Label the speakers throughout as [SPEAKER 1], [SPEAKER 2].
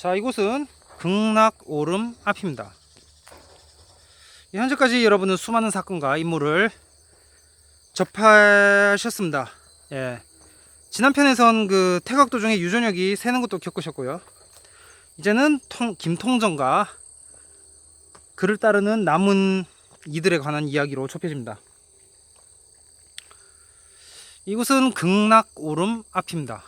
[SPEAKER 1] 자, 이곳은 극락오름 앞입니다. 현재까지 여러분은 수많은 사건과 인물을 접하셨습니다. 예. 지난 편에선 그 태각 도중에 유전혁이 새는 것도 겪으셨고요. 이제는 김통정과 그를 따르는 남은 이들에 관한 이야기로 좁혀집니다. 이곳은 극락오름 앞입니다.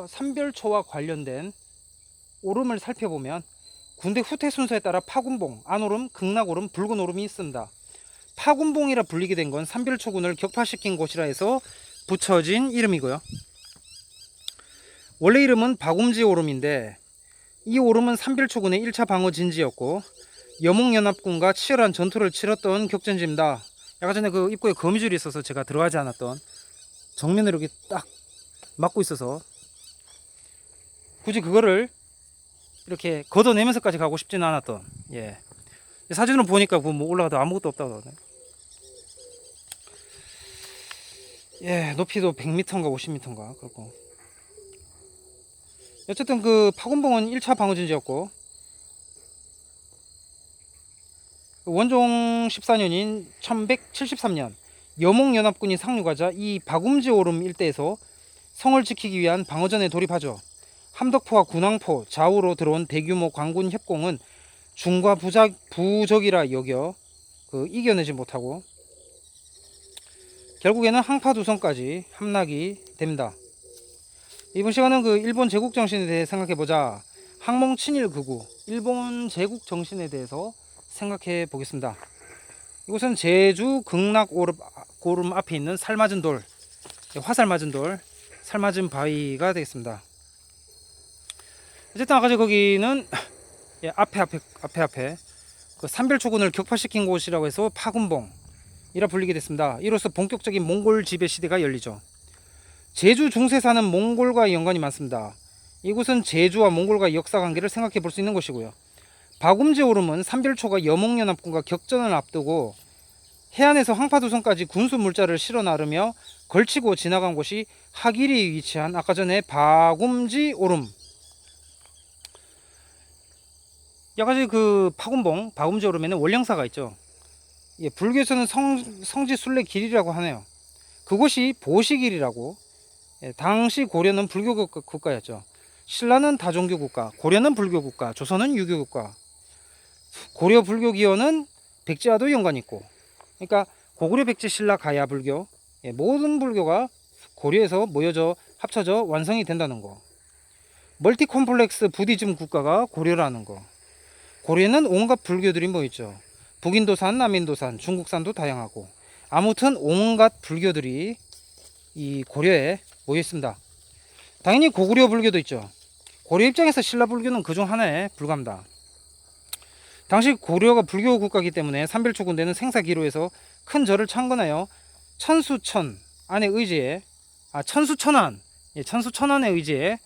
[SPEAKER 1] 삼별초와 관련된 오름을 살펴보면 군대 후퇴 순서에 따라 파군봉, 안오름, 극락오름, 붉은오름이 있습니다. 파군봉이라 불리게 된 건 삼별초군을 격파시킨 곳이라 해서 붙여진 이름이고요. 원래 이름은 박움지 오름인데 이 오름은 삼별초군의 1차 방어 진지였고 여몽연합군과 치열한 전투를 치렀던 격전지입니다. 약간 전에 그 입구에 거미줄이 있어서 제가 들어가지 않았던, 정면으로 이렇게 딱 막고 있어서 굳이 그거를 이렇게 걷어내면서까지 가고 싶지는 않았던, 예. 사진으로 보니까 뭐 올라가도 아무것도 없다고 하네. 예, 높이도 100m인가 50m인가 그렇고. 어쨌든 그 파군봉은 1차 방어진지였고 원종 14년인 1173년 여몽연합군이 상륙하자 이 박움지 오름 일대에서 성을 지키기 위한 방어전에 돌입하죠. 함덕포와 군왕포 좌우로 들어온 대규모 관군 협공은 중과 부적이라 여겨 이겨내지 못하고 결국에는 항파두성까지 함락이 됩니다. 이번 시간은 그 일본 제국 정신에 대해 생각해보자. 항몽 친일 극우 일본 제국 정신에 대해서 생각해 보겠습니다. 이곳은 제주 극락오름 앞에 있는 살맞은 돌, 화살 맞은 돌, 살맞은 바위가 되겠습니다. 어쨌든 아까 거기는 앞에 그 삼별초군을 격파시킨 곳이라고 해서 파군봉이라 불리게 됐습니다. 이로써 본격적인 몽골 지배 시대가 열리죠. 제주 중세사는 몽골과 연관이 많습니다. 이곳은 제주와 몽골과 역사관계를 생각해 볼 수 있는 곳이고요. 박움지 오름은 삼별초가 여몽연합군과 격전을 앞두고 해안에서 황파두성까지 군수 물자를 실어 나르며 걸치고 지나간 곳이 하길이 위치한 아까 전에 박움지 오름. 여기까지 그 파군봉 박움지 오름에는 원령사가 있죠. 예, 불교에서는 성지 순례 길이라고 하네요. 그곳이 보시길이라고. 예, 당시 고려는 불교 국가였죠. 신라는 다종교 국가, 고려는 불교 국가, 조선은 유교 국가. 고려 불교 기원은 백제와도 연관이 있고, 그러니까 고구려 백제 신라 가야 불교, 예, 모든 불교가 고려에서 모여져 합쳐져 완성이 된다는 거. 멀티 콤플렉스 부디즘 국가가 고려라는 거. 고려에는 온갖 불교들이 모였죠. 북인도산, 남인도산, 중국산도 다양하고, 아무튼 온갖 불교들이 이 고려에 모여 있습니다. 당연히 고구려 불교도 있죠. 고려 입장에서 신라 불교는 그중 하나에 불과합니다. 당시 고려가 불교 국가이기 때문에 삼별초군대는 생사기로에서 큰 절을 창건하여 천수천안의 의지에 천수천안의 의지에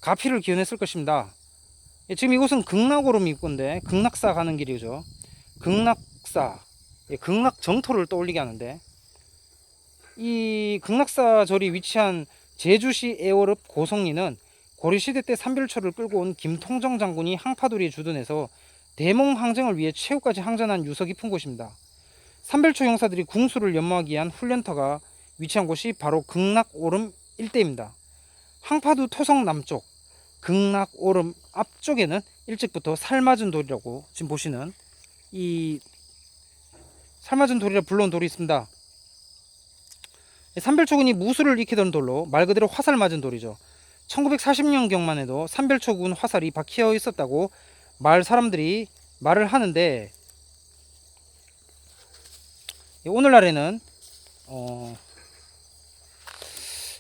[SPEAKER 1] 가피를 기원했을 것입니다. 지금 이곳은 극락오름 입구인데 극락사 가는 길이죠. 극락사, 극락정토를 떠올리게 하는데 이 극락사 절이 위치한 제주시 애월읍 고성리는 고려시대 때 삼별초를 끌고 온 김통정 장군이 항파도리에 주둔해서 대몽 항쟁을 위해 최후까지 항전한 유서 깊은 곳입니다. 삼별초 용사들이 궁수를 연마하기 위한 훈련터가 위치한 곳이 바로 극락오름 일대입니다. 항파도 토성 남쪽 극락오름 앞쪽에는 일찍부터 살맞은 돌이라고 지금 보시는 이 살맞은 돌이라 불러온 돌이 있습니다. 삼별초군이 무술을 익히던 돌로 말 그대로 화살 맞은 돌이죠. 1940년경만 해도 삼별초군 화살이 박혀 있었다고 사람들이 말을 하는데 오늘날에는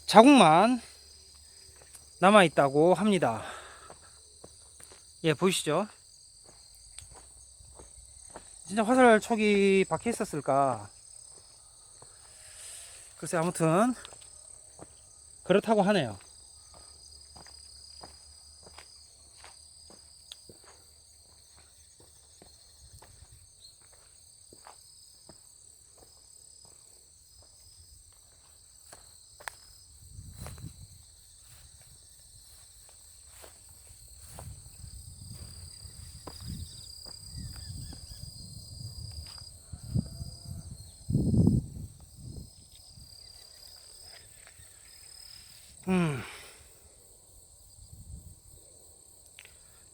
[SPEAKER 1] 자국만 남아있다고 합니다. 예, 보이시죠? 진짜 화살 촉이 박혀 있었을까? 글쎄, 아무튼 그렇다고 하네요.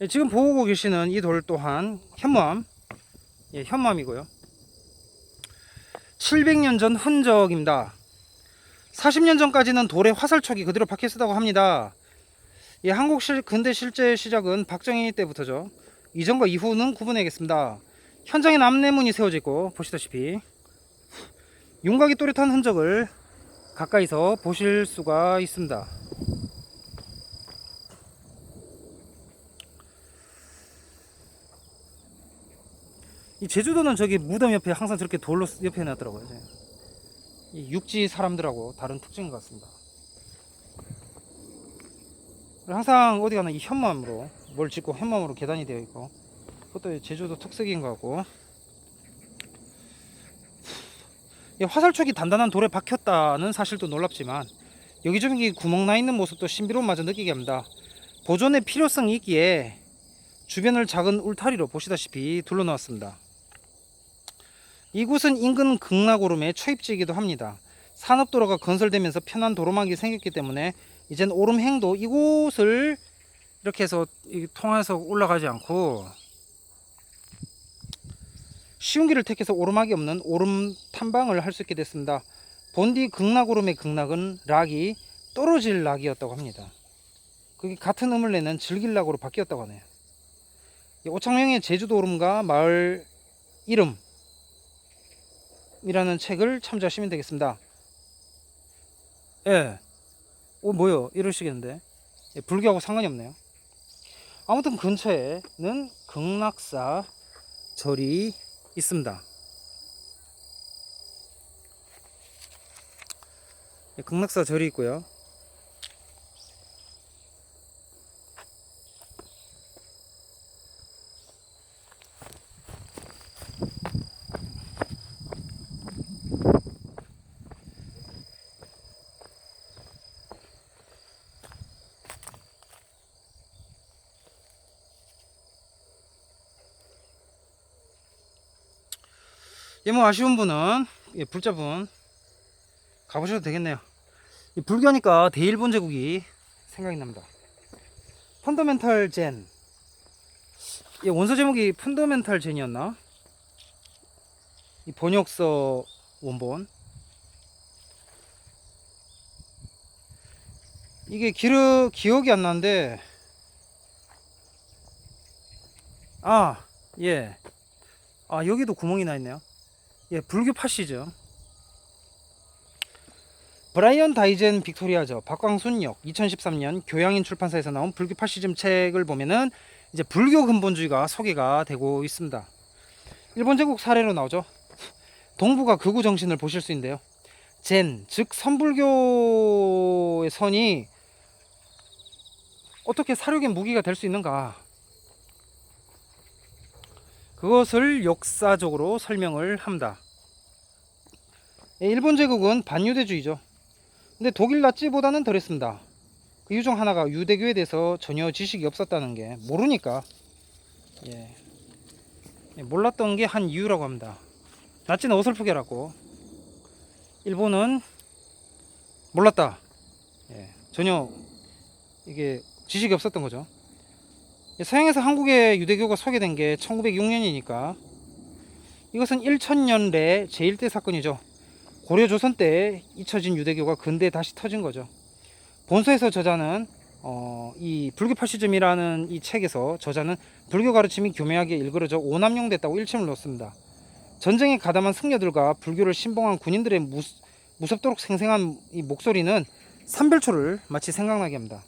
[SPEAKER 1] 지금 보고 계시는 이 돌 또한 현무암, 현무암이고요. 700년 전 흔적입니다. 40년 전까지는 돌에 화살촉이 그대로 박혀 있었다고 합니다. 한국 근대 실제 시작은 박정희 때부터죠. 이전과 이후는 구분해야겠습니다. 현장에 남내문이 세워져 있고 보시다시피 윤곽이 또렷한 흔적을 가까이서 보실 수가 있습니다. 이 제주도는 저기 무덤 옆에 항상 저렇게 돌로 옆에 해놨더라고요. 이 육지 사람들하고 다른 특징인 것 같습니다. 항상 어디 가나 이 현무암으로 뭘 짓고 현무암으로 계단이 되어 있고, 그것도 제주도 특색인 것 같고, 화살촉이 단단한 돌에 박혔다는 사실도 놀랍지만 여기저기 구멍 나 있는 모습도 신비로움마저 느끼게 합니다. 보존의 필요성이 있기에 주변을 작은 울타리로 보시다시피 둘러놓았습니다. 이곳은 인근 극락오름의 초입지이기도 합니다. 산업도로가 건설되면서 편한 도로막이 생겼기 때문에 이젠 오름행도 이곳을 이렇게 해서 통해서 올라가지 않고 쉬운 길을 택해서 오르막이 없는 오름 탐방을 할 수 있게 됐습니다. 본디 극락오름의 극락은 락이 떨어질 락이었다고 합니다. 그게 같은 음을 내는 즐길 락으로 바뀌었다고 하네요. 오창명의 제주도 오름과 마을 이름이라는 책을 참조하시면 되겠습니다. 뭐요? 이러시겠는데. 불교하고 상관이 없네요. 아무튼 근처에는 극락사 절이 있습니다. 극락사 절이 있고요. 뭐 아쉬운 분은 불자분 가보셔도 되겠네요. 불교하니까 대일본 제국이 생각이 납니다. 펀더멘탈 젠, 원서 제목이 펀더멘탈 젠이었나? 이 번역서 원본, 이게 기억이 안 나는데, 여기도 구멍이 나 있네요. 불교 파시죠. 브라이언 다이젠 빅토리아죠. 박광순역 2013년 교양인 출판사에서 나온 불교 파시즘 책을 보면은 이제 불교 근본주의가 소개가 되고 있습니다. 일본 제국 사례로 나오죠. 동북아 극우 정신을 보실 수 있는데요. 젠, 즉 선불교의 선이 어떻게 사륙의 무기가 될 수 있는가? 그것을 역사적으로 설명을 합니다. 일본 제국은 반유대주의죠. 근데 독일 나치보다는 덜했습니다. 그 이유 중 하나가 유대교에 대해서 전혀 지식이 없었다는 게, 모르니까 몰랐던 게 한 이유라고 합니다. 나치는 어설프게 알았고 일본은 몰랐다. 전혀 이게 지식이 없었던 거죠. 서양에서 한국에 유대교가 소개된 게 1906년이니까 이것은 1000년대 제1대 사건이죠. 고려 조선 때 잊혀진 유대교가 근대에 다시 터진 거죠. 본서에서 저자는 이 불교 파시즘이라는 이 책에서 저자는 불교 가르침이 교묘하게 일그러져 오남용됐다고 일침을 놓습니다. 전쟁에 가담한 승려들과 불교를 신봉한 군인들의 무섭도록 생생한 이 목소리는 삼별초를 마치 생각나게 합니다.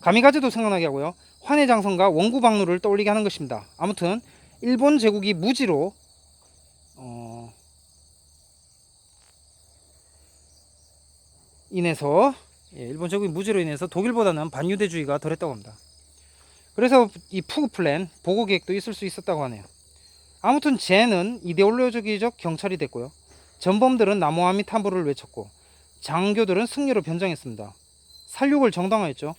[SPEAKER 1] 가미가제도 생각나게 하고요. 환해장성과 원구박루를 떠올리게 하는 것입니다. 아무튼 일본 제국이 무지로 일본 제국이 무지로 인해서 독일보다는 반유대주의가 덜했다고 합니다. 그래서 이 푸그 플랜, 보고 계획도 있을 수 있었다고 하네요. 아무튼 젠은 이데올로기적 경찰이 됐고요. 전범들은 나무아미 탐부를 외쳤고 장교들은 승려로 변장했습니다. 살육을 정당화했죠.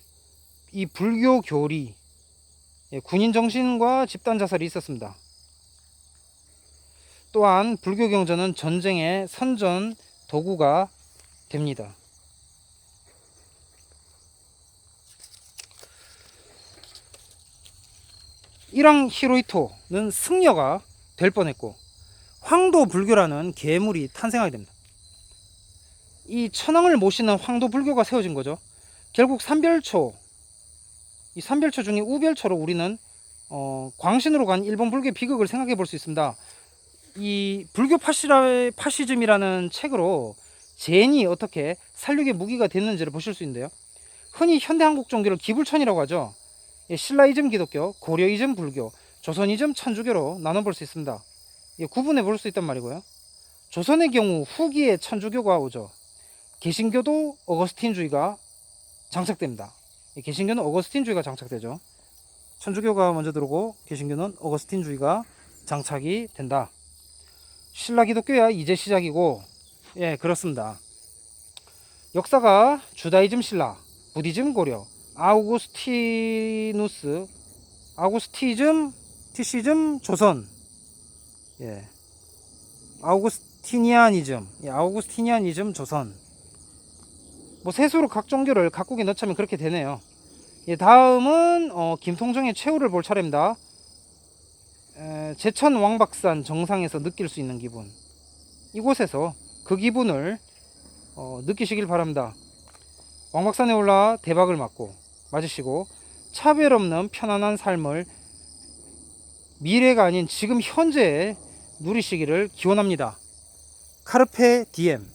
[SPEAKER 1] 이 불교 교리, 군인 정신과 집단 자살이 있었습니다. 또한 불교 경전은 전쟁의 선전 도구가 됩니다. 일왕 히로히토는 승려가 될 뻔했고 황도 불교라는 계물이 탄생하게 됩니다. 이 천황을 모시는 황도 불교가 세워진 거죠. 결국 삼별초, 이 삼별초 중에 우별초로 우리는 광신으로 간 일본 불교 비극을 생각해 볼 수 있습니다. 이 불교 파시즘이라는 책으로 젠이 어떻게 살육의 무기가 됐는지를 보실 수 있는데요. 흔히 현대 한국 종교를 기불천이라고 하죠. 신라이즘 기독교, 고려이즘 불교, 조선이즘 천주교로 나눠볼 수 있습니다. 구분해 볼 수 있단 말이고요. 조선의 경우 후기에 천주교가 오죠. 개신교도 어거스틴주의가 장착됩니다. 개신교는 어거스틴주의가 장착되죠. 천주교가 먼저 들어오고 개신교는 어거스틴주의가 장착이 된다. 신라 기독교야 이제 시작이고, 예, 그렇습니다. 역사가 주다이즘 신라, 부디즘 고려, 아우구스티즘, 티시즘 조선, 예, 아우구스티니아니즘 조선. 뭐 세수로 각 종교를 각국에 넣자면 그렇게 되네요. 예, 다음은 김통정의 최후를 볼 차례입니다. 제천 왕박산 정상에서 느낄 수 있는 기분, 이곳에서 그 기분을 느끼시길 바랍니다. 왕박산에 올라 대박을 맞으시고 차별 없는 편안한 삶을 미래가 아닌 지금 현재에 누리시기를 기원합니다. 카르페 디엠.